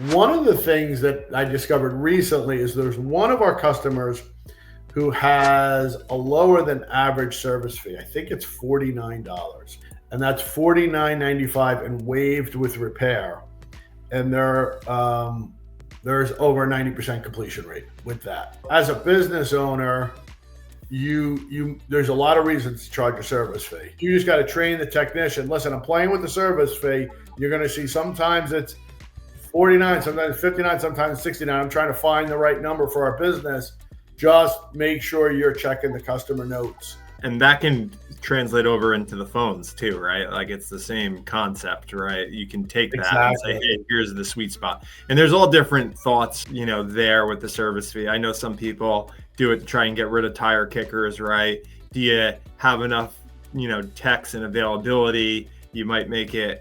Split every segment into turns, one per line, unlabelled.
One of the things that I discovered recently is there's one of our customers who has a lower than average service fee. I think it's $49, and that's $49.95 and waived with repair. And there's over a 90% completion rate with that. As a business owner, you there's a lot of reasons to charge a service fee. You just got to train the technician. Listen, I'm playing with the service fee. You're going to see sometimes it's 49, sometimes 59, sometimes 69. I'm trying to find the right number for our business. Just make sure you're checking the customer notes.
And that can translate over into the phones too, right? Like it's the same concept, right? You can take that and say, hey, here's the sweet spot. And there's all different thoughts, there with the service fee. I know some people do it to try and get rid of tire kickers, right? Do you have enough, techs and availability? You might you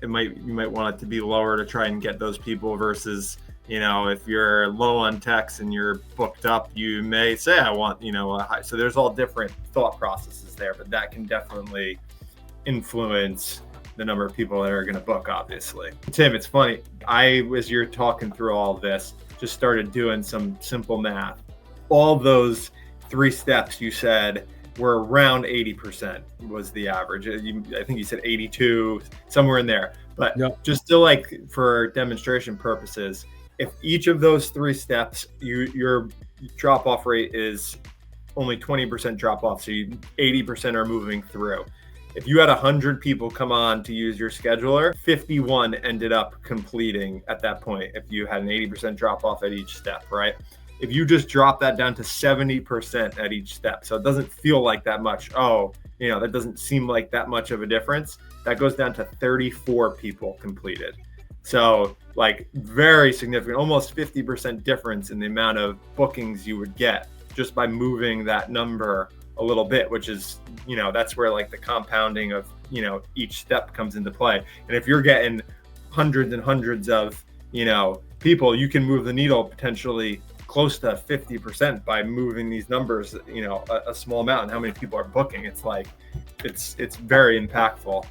might want it to be lower to try and get those people versus, if you're low on techs and you're booked up, you may say, I want, a high. So there's all different thought processes there, but that can definitely influence the number of people that are going to book, obviously. Tim, it's funny. As you're talking through all of this, just started doing some simple math. All those 3 steps you said were around 80% was the average. I think you said 82, somewhere in there. But just still, like, for demonstration purposes, if each of those 3 steps, your drop-off rate is only 20% drop-off, so 80% are moving through. If you had 100 people come on to use your scheduler, 51 ended up completing at that point if you had an 80% drop-off at each step, right? If you just drop that down to 70% at each step, so it doesn't feel like that much, that doesn't seem like that much of a difference, that goes down to 34 people completed. So like very significant, almost 50% difference in the amount of bookings you would get just by moving that number a little bit, which is, that's where like the compounding of, each step comes into play. And if you're getting hundreds and hundreds of, people, you can move the needle potentially close to 50% by moving these numbers, a small amount, and how many people are booking. It's like, it's very impactful.